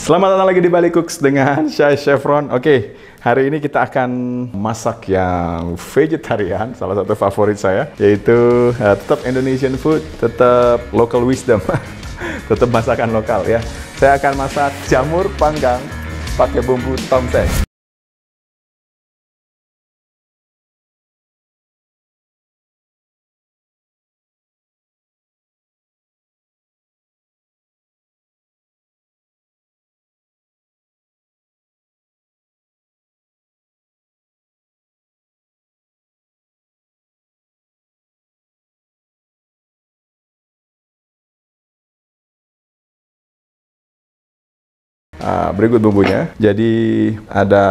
Selamat datang lagi di Bali Cooks dengan saya Chef Ron. Oke, hari ini kita akan masak yang vegetarian, salah satu favorit saya, yaitu tetap Indonesian food, tetap local wisdom, tetap masakan lokal ya. Saya akan masak jamur panggang pakai bumbu tongseng. Berikut bumbunya. Jadi ada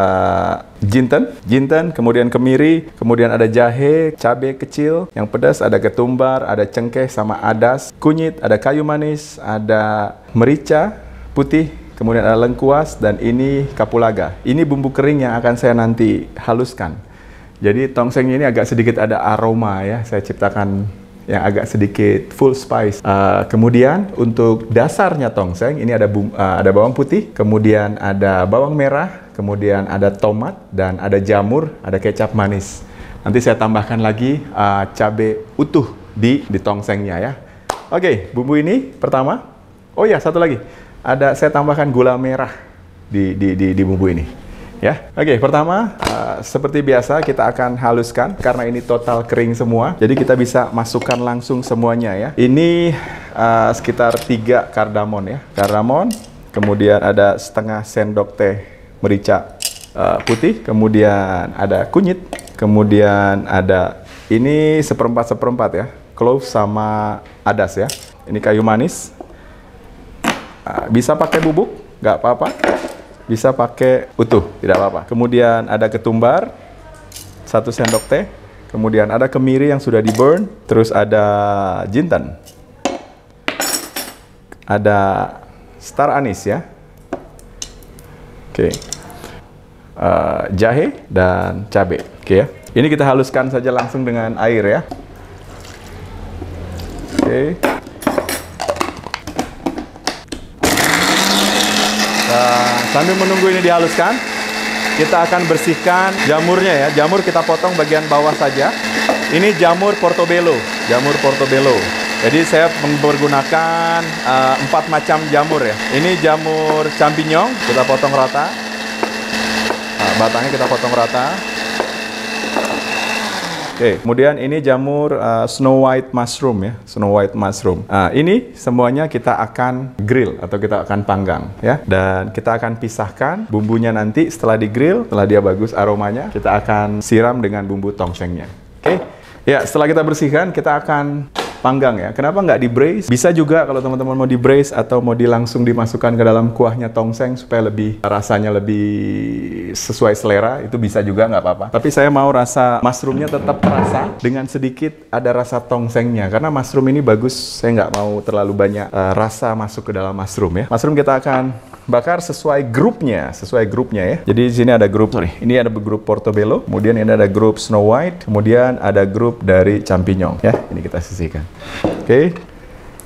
jinten, kemudian kemiri, kemudian ada jahe, cabai kecil, yang pedas, ada ketumbar, ada cengkeh sama adas, kunyit, ada kayu manis, ada merica putih, kemudian ada lengkuas, dan ini kapulaga. Ini bumbu kering yang akan saya nanti haluskan. Jadi tongsengnya ini agak sedikit ada aroma ya, saya ciptakan yang agak sedikit full spice. Kemudian untuk dasarnya tongseng ini ada bawang putih, kemudian ada bawang merah, kemudian ada tomat, dan ada jamur, ada kecap manis. Nanti saya tambahkan lagi cabai utuh di tongsengnya ya. Oke, bumbu ini pertama. Oh ya, satu lagi. Saya tambahkan gula merah di bumbu ini. Ya, oke. Pertama, seperti biasa kita akan haluskan karena ini total kering semua. Jadi kita bisa masukkan langsung semuanya ya. Ini sekitar 3 kardamon ya. Kardamon, kemudian ada setengah sendok teh merica putih, kemudian ada kunyit, kemudian ada ini seperempat ya, clove sama adas ya. Ini kayu manis. Bisa pakai bubuk, nggak apa-apa. Bisa pakai utuh, tidak apa-apa. Kemudian ada ketumbar, 1 sendok teh. Kemudian ada kemiri yang sudah di-burn. Terus ada jinten. Ada star anis ya. Oke. Jahe dan cabai. Oke ya. Ini kita haluskan saja langsung dengan air ya. Oke. Sambil menunggu ini dihaluskan, kita akan bersihkan jamurnya ya. Jamur kita potong bagian bawah saja. Ini jamur portobello, Jadi saya menggunakan 4 macam jamur ya. Ini jamur champignon, kita potong rata. Batangnya kita potong rata. Oke, kemudian ini jamur snow white mushroom ya, ini semuanya kita akan grill atau kita akan panggang ya. Dan kita akan pisahkan bumbunya nanti setelah di grill, setelah dia bagus aromanya, kita akan siram dengan bumbu tongsengnya. Oke, ya setelah kita bersihkan, kita akan panggang ya. Kenapa nggak di braise? Bisa juga kalau teman-teman mau di braise atau mau langsung dimasukkan ke dalam kuahnya tongseng supaya rasanya lebih sesuai selera, itu bisa juga nggak apa-apa. Tapi saya mau rasa mushroomnya tetap terasa dengan sedikit ada rasa tongsengnya, karena mushroom ini bagus. Saya nggak mau terlalu banyak rasa masuk ke dalam mushroom ya. Mushroom kita akan bakar sesuai grupnya ya. Jadi di sini ada ini ada grup portobello, kemudian ini ada grup snow white, kemudian ada grup dari champignon ya. Ini kita sisihkan. Oke,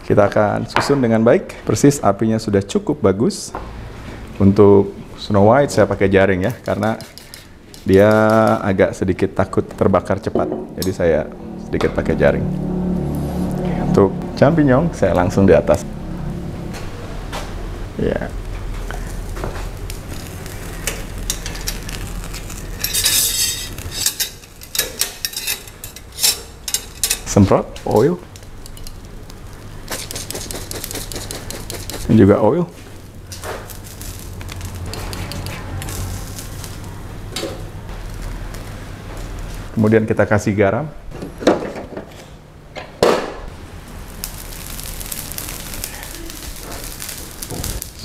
kita akan susun dengan baik. Persis apinya sudah cukup bagus. Untuk snow white saya pakai jaring ya, karena dia agak sedikit takut terbakar cepat. Jadi saya sedikit pakai jaring. Untuk champignon saya langsung di atas. Ya. Semprot oil. Ini juga oil. Kemudian kita kasih garam.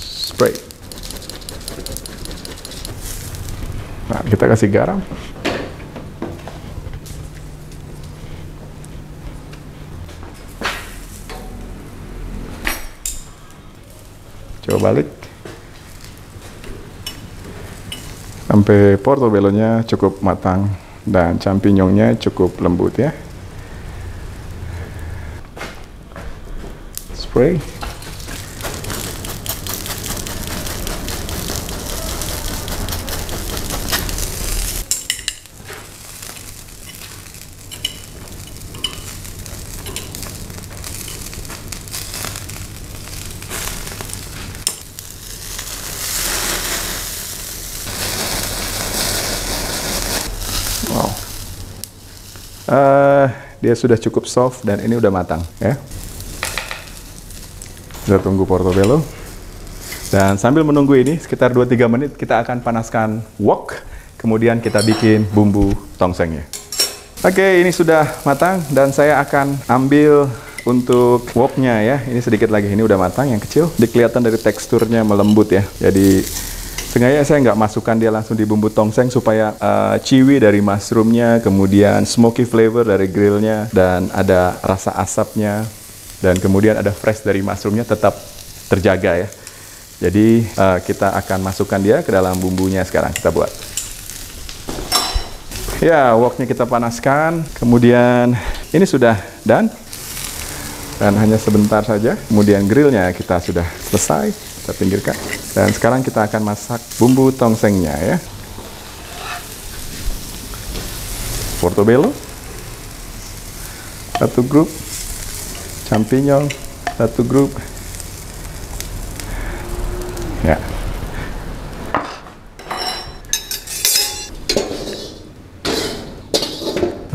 Spray. Nah, kita kasih garam. Coba balik sampai portobellonya cukup matang dan champignonnya cukup lembut ya. Spray. Dia sudah cukup soft dan ini udah matang ya. Kita tunggu portobello. Dan sambil menunggu ini sekitar 2-3 menit kita akan panaskan wok. Kemudian kita bikin bumbu tongsengnya. Oke, ini sudah matang dan saya akan ambil untuk woknya ya. Ini sedikit lagi, ini udah matang yang kecil. Dia kelihatan dari teksturnya melembut ya. Jadi sengaja saya nggak masukkan dia langsung di bumbu tongseng supaya chewy dari mushroomnya, kemudian smoky flavor dari grillnya, dan ada rasa asapnya, dan kemudian ada fresh dari mushroomnya tetap terjaga ya. Jadi kita akan masukkan dia ke dalam bumbunya sekarang kita buat. Ya, woknya kita panaskan, kemudian ini sudah done. Dan hanya sebentar saja, kemudian grillnya kita sudah selesai, kita pinggirkan. Dan sekarang kita akan masak bumbu tongsengnya ya. Portobello, 1 grup, champignon, 1 grup. Ya.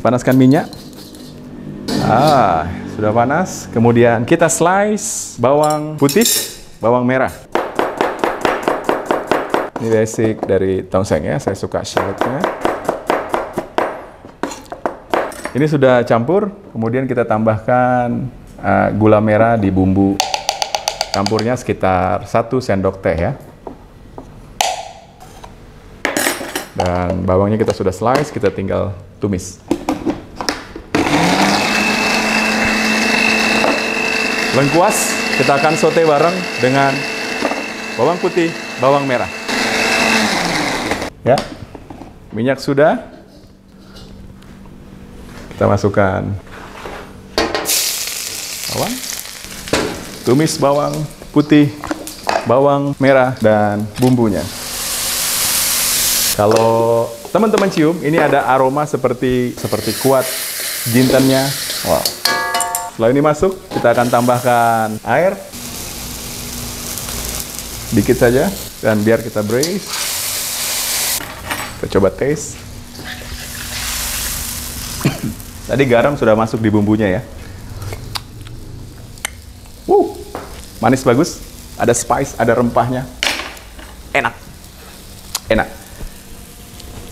Panaskan minyak. Sudah panas. Kemudian kita slice bawang putih, bawang merah. Ini basic dari tongseng ya, saya suka shallotnya. Ini sudah campur, kemudian kita tambahkan gula merah di bumbu. Campurnya sekitar 1 sendok teh ya. Dan bawangnya kita sudah slice, kita tinggal tumis. Lengkuas kita akan saute bareng dengan bawang putih, bawang merah. Ya, minyak sudah. Kita masukkan bawang, tumis bawang putih, bawang merah, dan bumbunya. Kalau teman-teman cium, ini ada aroma seperti kuat jintennya. Wow. Setelah ini masuk, kita akan tambahkan air. Dikit saja, dan biar kita braise. Kita coba taste. Tadi garam sudah masuk di bumbunya ya. Manis bagus, ada spice, ada rempahnya. Enak. Enak.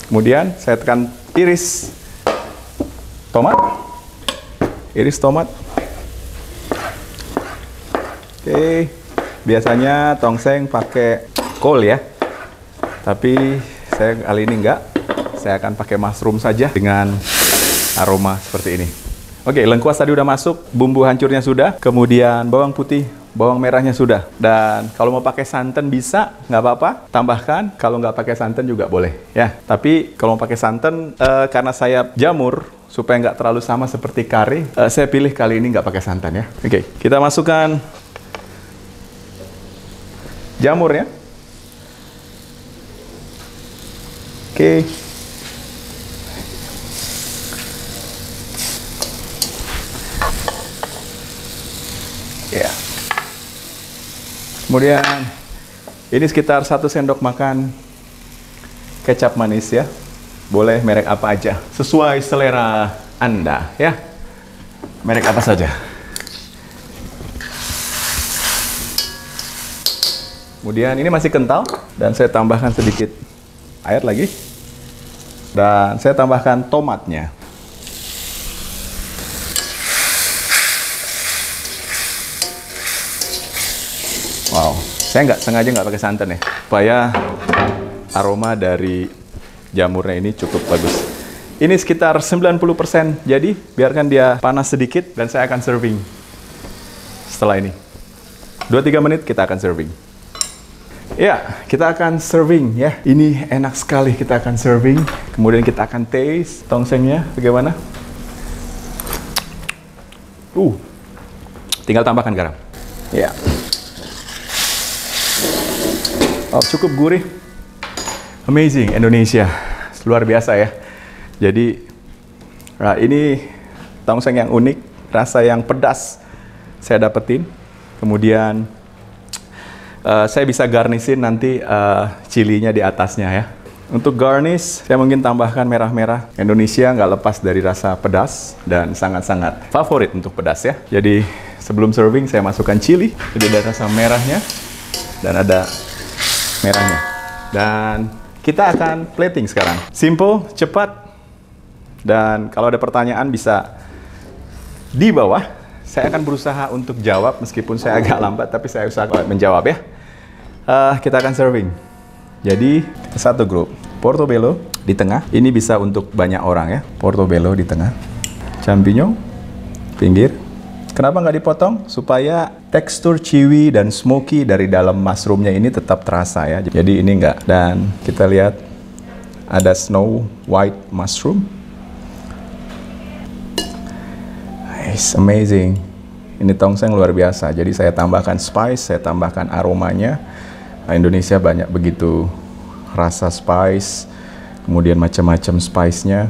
Kemudian saya tekan iris tomat. Iris tomat. Oke, biasanya tongseng pakai kol ya, tapi saya kali ini enggak. Saya akan pakai mushroom saja dengan aroma seperti ini. Oke, lengkuas tadi udah masuk, bumbu hancurnya sudah, kemudian bawang putih, bawang merahnya sudah. Dan kalau mau pakai santan bisa, nggak apa-apa, tambahkan. Kalau nggak pakai santan juga boleh ya. Tapi kalau mau pakai santan, karena saya jamur, supaya nggak terlalu sama seperti kari, saya pilih kali ini nggak pakai santan ya. Oke, kita masukkan jamur ya. Oke. Ya. Kemudian ini sekitar 1 sendok makan kecap manis ya. Boleh merek apa aja, sesuai selera Anda ya. Merek apa saja. Kemudian ini masih kental dan saya tambahkan sedikit air lagi. Dan saya tambahkan tomatnya. Wow, saya sengaja nggak pakai santan ya, supaya aroma dari jamurnya ini cukup bagus. Ini sekitar 90%, jadi biarkan dia panas sedikit dan saya akan serving setelah ini. 2-3 menit kita akan serving. Ya, kita akan serving ya. Ini enak sekali, kita akan serving. Kemudian kita akan taste tongsengnya bagaimana. Tinggal tambahkan garam. Ya. Oh, cukup gurih. Amazing, Indonesia. Luar biasa ya. Jadi, ini tongseng yang unik, rasa yang pedas saya dapetin. Kemudian saya bisa garnisin nanti chilinya di atasnya ya. Untuk garnish, saya mungkin tambahkan merah-merah. Indonesia nggak lepas dari rasa pedas dan sangat-sangat favorit untuk pedas ya. Jadi sebelum serving saya masukkan chili. Jadi ada rasa merahnya dan ada merahnya. Dan kita akan plating sekarang. Simple, cepat. Dan kalau ada pertanyaan bisa di bawah. Saya akan berusaha untuk jawab meskipun saya agak lambat, tapi saya usahakan menjawab ya. Kita akan serving. Jadi satu grup portobello di tengah. Ini bisa untuk banyak orang ya. Portobello di tengah. Champignon pinggir. Kenapa nggak dipotong? Supaya tekstur chewy dan smoky dari dalam mushroomnya ini tetap terasa ya. Jadi ini nggak. Dan kita lihat ada snow white mushroom. It's amazing. Ini tongseng luar biasa. Jadi saya tambahkan spice, saya tambahkan aromanya. Indonesia banyak begitu rasa spice, kemudian macam-macam spice-nya.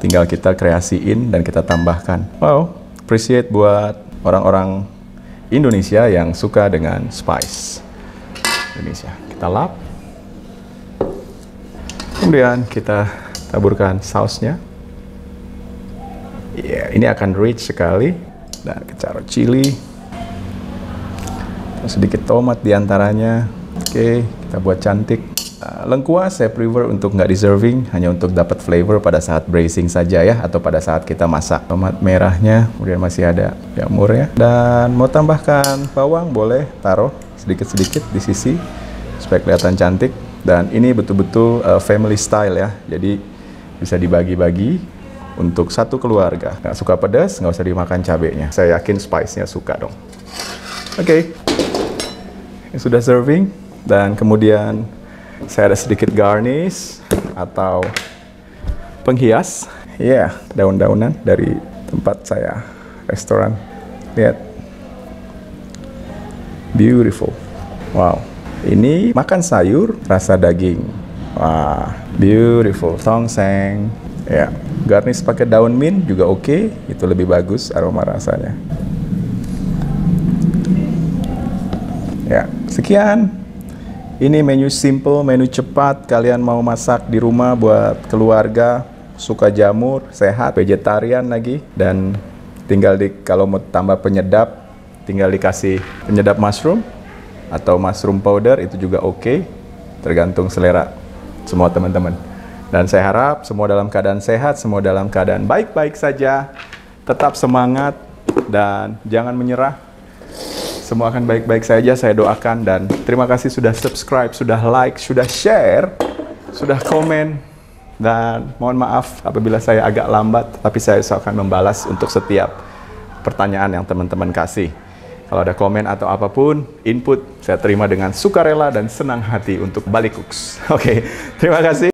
Tinggal kita kreasiin dan kita tambahkan. Wow, appreciate buat orang-orang Indonesia yang suka dengan spice. Indonesia. Kita lap. Kemudian kita taburkan sausnya. Ya, ini akan rich sekali. Dan kita taruh chili. Sedikit tomat diantaranya. Oke, kita buat cantik. Lengkuas saya prefer untuk nggak di-serving, hanya untuk dapat flavor pada saat braising saja ya, atau pada saat kita masak. Tomat merahnya, kemudian masih ada jamurnya. Dan mau tambahkan bawang, boleh taruh sedikit-sedikit di sisi, supaya kelihatan cantik. Dan ini betul-betul family style ya, jadi bisa dibagi-bagi untuk satu keluarga. Nggak suka pedas, nggak usah dimakan cabenya. Saya yakin spice-nya suka dong. Oke. Ini sudah serving. Dan kemudian saya ada sedikit garnish atau penghias. Ya, daun-daunan dari tempat saya, restoran. Lihat. Beautiful. Wow. Ini makan sayur rasa daging. Wah, beautiful. Tongseng. Ya, garnish pakai daun mint juga oke. Itu lebih bagus aroma rasanya. Ya, sekian. Ini menu simple, menu cepat. Kalian mau masak di rumah buat keluarga, suka jamur, sehat, vegetarian lagi. Dan tinggal kalau mau tambah penyedap, tinggal dikasih penyedap mushroom atau mushroom powder, itu juga oke. Tergantung selera semua teman-teman. Dan saya harap semua dalam keadaan sehat, semua dalam keadaan baik-baik saja. Tetap semangat dan jangan menyerah. Semua akan baik-baik saja, saya doakan. Dan terima kasih sudah subscribe, sudah like, sudah share, sudah komen. Dan mohon maaf apabila saya agak lambat, tapi saya akan membalas untuk setiap pertanyaan yang teman-teman kasih. Kalau ada komen atau apapun, input, saya terima dengan sukarela dan senang hati untuk Balik Cooks. Oke, terima kasih.